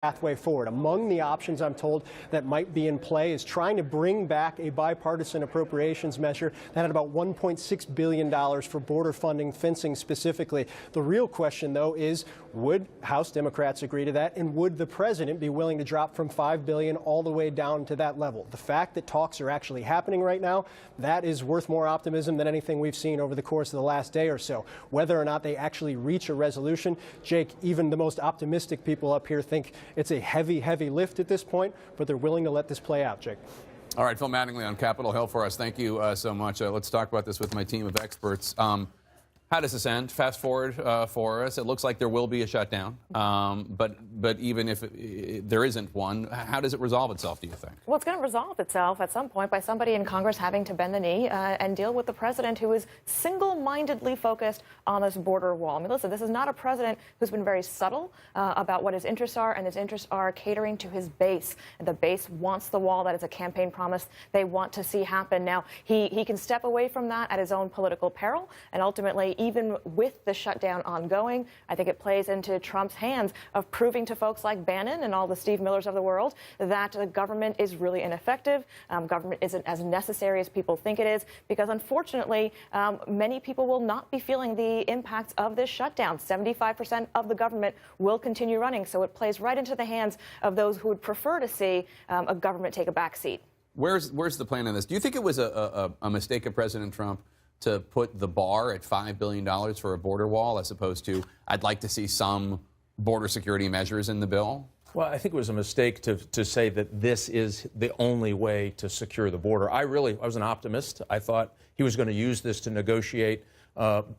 pathway forward. Among the options, I'm told, that might be in play is trying to bring back a bipartisan appropriations measure that had about $1.6 billion for border funding, fencing specifically. The real question, though, is would House Democrats agree to that, and would the president be willing to drop from $5 billion all the way down to that level? The fact that talks are actually happening right now, that is worth more optimism than anything we've seen over the course of the last day or so. Whether or not they actually reach a resolution, Jake, even the most optimistic people up here think it's a heavy, heavy lift at this point, but they're willing to let this play out, Jake. All right, Phil Mattingly on Capitol Hill for us. Thank you so much. Let's talk about this with my team of experts. How does this end? Fast forward for us. It looks like there will be a shutdown, but even if there isn't one, how does it resolve itself, do you think? Well, it's going to resolve itself at some point by somebody in Congress having to bend the knee and deal with the president who is single-mindedly focused on this border wall. I mean, listen, this is not a president who's been very subtle about what his interests are, and his interests are catering to his base. And the base wants the wall. That is a campaign promise they want to see happen. Now, he can step away from that at his own political peril, and ultimately, even with the shutdown ongoing, I think it plays into Trump's hands of proving to folks like Bannon and all the Steve Millers of the world that the government is really ineffective. Government isn't as necessary as people think it is, because unfortunately, many people will not be feeling the impacts of this shutdown. 75% of the government will continue running, so it plays right into the hands of those who would prefer to see a government take a back seat. Where's the plan on this? Do you think it was a mistake of President Trump to put the bar at $5 billion for a border wall, as opposed to, I'd like to see some border security measures in the bill? Well, I think it was a mistake to say that this is the only way to secure the border. I was an optimist. I thought he was going to use this to negotiate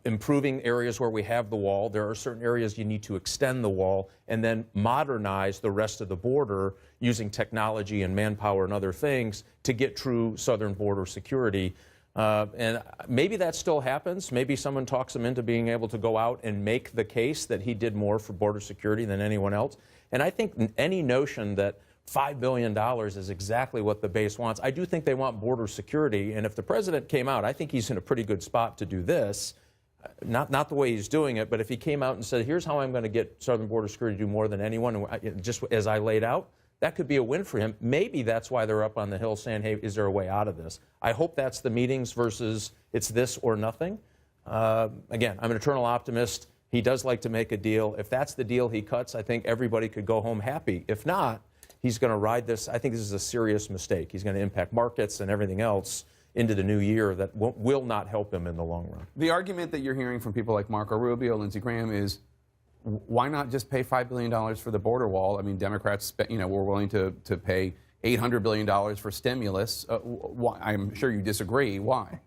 improving areas where we have the wall. There are certain areas you need to extend the wall and then modernize the rest of the border using technology and manpower and other things to get true southern border security. And maybe that still happens. Maybe someone talks him into being able to go out and make the case that he did more for border security than anyone else. And I think any notion that $5 billion is exactly what the base wants, I do think they want border security. And if the president came out, I think he's in a pretty good spot to do this. Not the way he's doing it, but if he came out and said, here's how I'm going to get southern border security to do more than anyone, just as I laid out, that could be a win for him. Maybe that's why they're up on the Hill saying, hey, is there a way out of this? I hope that's the meetings versus it's this or nothing. Again, I'm an eternal optimist. He does like to make a deal. If that's the deal he cuts, I think everybody could go home happy. If not, he's going to ride this. I think this is a serious mistake. He's going to impact markets and everything else into the new year that will not help him in the long run. The argument that you're hearing from people like Marco Rubio, Lindsey Graham is, why not just pay $5 billion for the border wall? I mean, Democrats, were willing to pay $800 billion for stimulus. I'm sure you disagree. Why?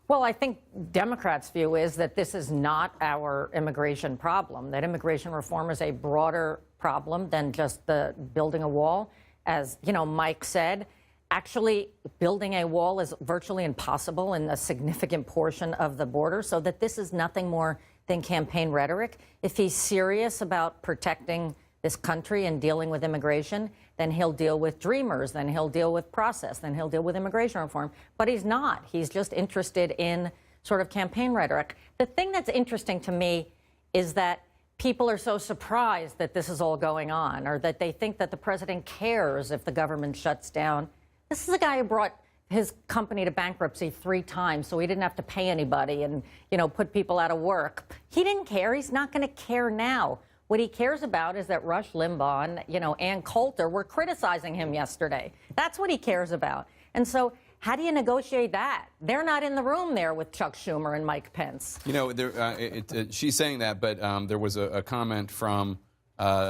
Well, I think Democrats' view is that this is not our immigration problem, that immigration reform is a broader problem than just the building a wall. As, Mike said, actually building a wall is virtually impossible in a significant portion of the border, so that this is nothing more than campaign rhetoric. If he's serious about protecting this country and dealing with immigration, then he'll deal with dreamers, then he'll deal with process, then he'll deal with immigration reform. But he's not. He's just interested in sort of campaign rhetoric. The thing that's interesting to me is that people are so surprised that this is all going on, or that they think that the president cares if the government shuts down. This is a guy who brought his company to bankruptcy 3 times, so he didn't have to pay anybody and, put people out of work. He didn't care. He's not going to care now. What he cares about is that Rush Limbaugh and, Ann Coulter were criticizing him yesterday. That's what he cares about. And so how do you negotiate that? They're not in the room there with Chuck Schumer and Mike Pence. She's saying that, but there was a comment from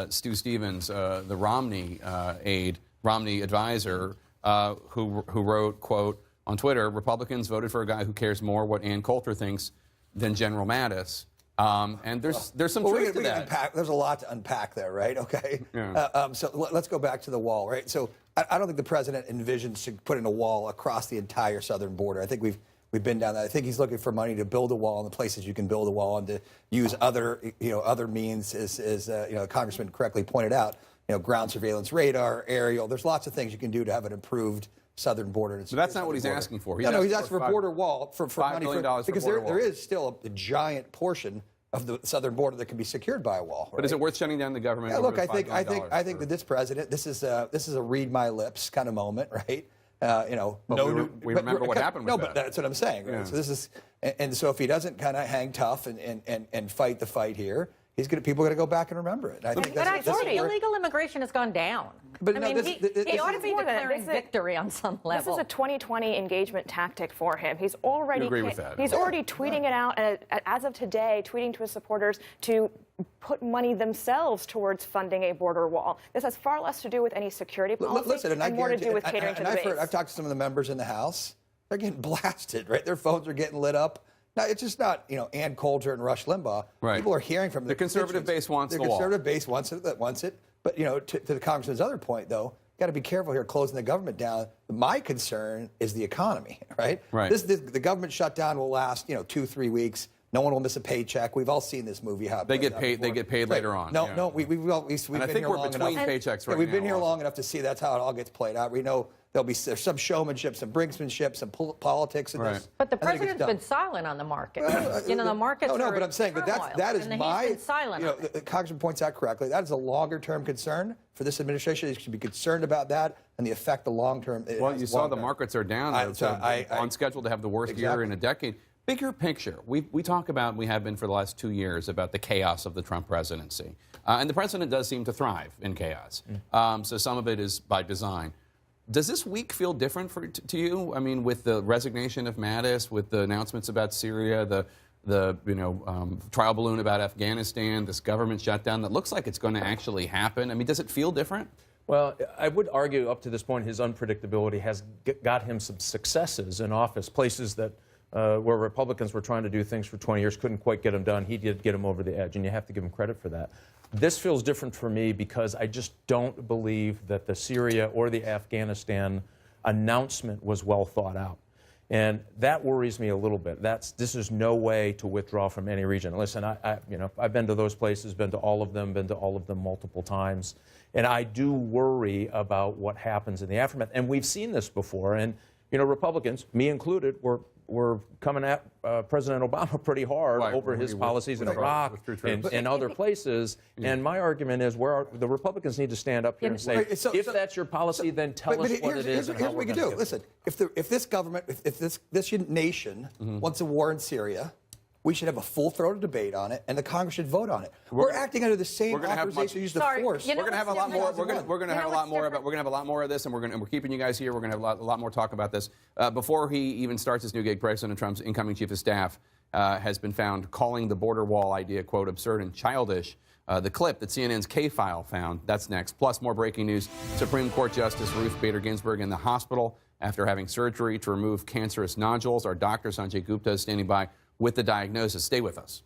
Stu Stevens, the Romney aide, Romney advisor, who wrote, quote, on Twitter, Republicans voted for a guy who cares more what Ann Coulter thinks than General Mattis. And there's some truth to that. There's a lot to unpack there, right? Okay. Yeah. So let's go back to the wall, right? So I don't think the president envisions putting a wall across the entire southern border. I think we've been down that. I think he's looking for money to build a wall in the places you can build a wall and to use other means, as the Congressman correctly pointed out. Ground surveillance radar, aerial. There's lots of things you can do to have an improved southern border. But that's not what he's asking for. He's asking for a border wall for money $5 billion because there is still a giant portion of the southern border that can be secured by a wall. But is it worth shutting down the government? Yeah, over look, the I think $5 billion that this president, this is a read my lips kind of moment, right? we remember what happened with no, that. but that's what I'm saying. Right? Yeah. So this is, and so if he doesn't kind of hang tough and fight the fight here, people are going to go back and remember it. I think But that's illegal immigration has gone down. But I no, mean, this he ought to be more than that. declaring victory on some level. This is a 2020 engagement tactic for him. He's already agree with that. He's already tweeting it out, as of today, tweeting to his supporters to put money themselves towards funding a border wall. This has far less to do with any security policy Listen, and more to do with catering to the base. I've talked to some of the members in the House. They're getting blasted, right? Their phones are getting lit up. Now, it's just not, Ann Coulter and Rush Limbaugh. Right. People are hearing from The conservative base wants the wall. The conservative base wants it. But, to the congressman's other point, though, got to be careful here closing the government down. My concern is the economy, right? Right. The government shutdown will last, 2-3 weeks. No one will miss a paycheck. We've all seen this movie. How They get paid. They get paid later on. No, yeah. no. We've been I think here we're long between enough. paychecks right We've been now here also. long enough to see that's how it all gets played out. We know there's some showmanship, some brinksmanship, some politics in Right. this. But the and then it gets president's done. been silent on the market. The markets No, are but I'm saying, but turmoil, that is and my. He's been silent on it. The congressman points out correctly. That is a longer-term concern for this administration. They should be concerned about that and the effect the long-term. Well, you saw the markets are down. On schedule to have the worst year in a decade. Bigger picture, we talk about, we have been for the last 2 years, about the chaos of the Trump presidency. And the president does seem to thrive in chaos. So some of it is by design. Does this week feel different to you? I mean, with the resignation of Mattis, with the announcements about Syria, the trial balloon about Afghanistan, this government shutdown that looks like it's going to actually happen. I mean, does it feel different? Well, I would argue up to this point his unpredictability has got him some successes in office, places that where Republicans were trying to do things for 20 years, couldn't quite get them done. He did get them over the edge, and you have to give him credit for that. This feels different for me because I just don't believe that the Syria or the Afghanistan announcement was well thought out. And that worries me a little bit. This is no way to withdraw from any region. Listen, I've been to those places, been to all of them multiple times. And I do worry about what happens in the aftermath. And we've seen this before. And, Republicans, me included, were coming at President Obama pretty hard over his policies in Iraq and other places. And my argument is the Republicans need to stand up here and say, if that's your policy, then tell us what it is and how we're going to do it. Listen, if this government, if this nation wants a war in Syria, we should have a full-throated debate on it, and the Congress should vote on it. We're acting under the same authorization to use the force. We're going to have a lot more. We're going to have a lot more about. We're going to have a lot more of this, and we're keeping you guys here. We're going to have a lot more talk about this. Before he even starts his new gig, President Trump's incoming chief of staff has been found calling the border wall idea, quote, absurd and childish. The clip that CNN's K-File found. That's next. Plus, more breaking news. Supreme Court Justice Ruth Bader Ginsburg in the hospital after having surgery to remove cancerous nodules. Our doctor Sanjay Gupta is standing by with the diagnosis. Stay with us.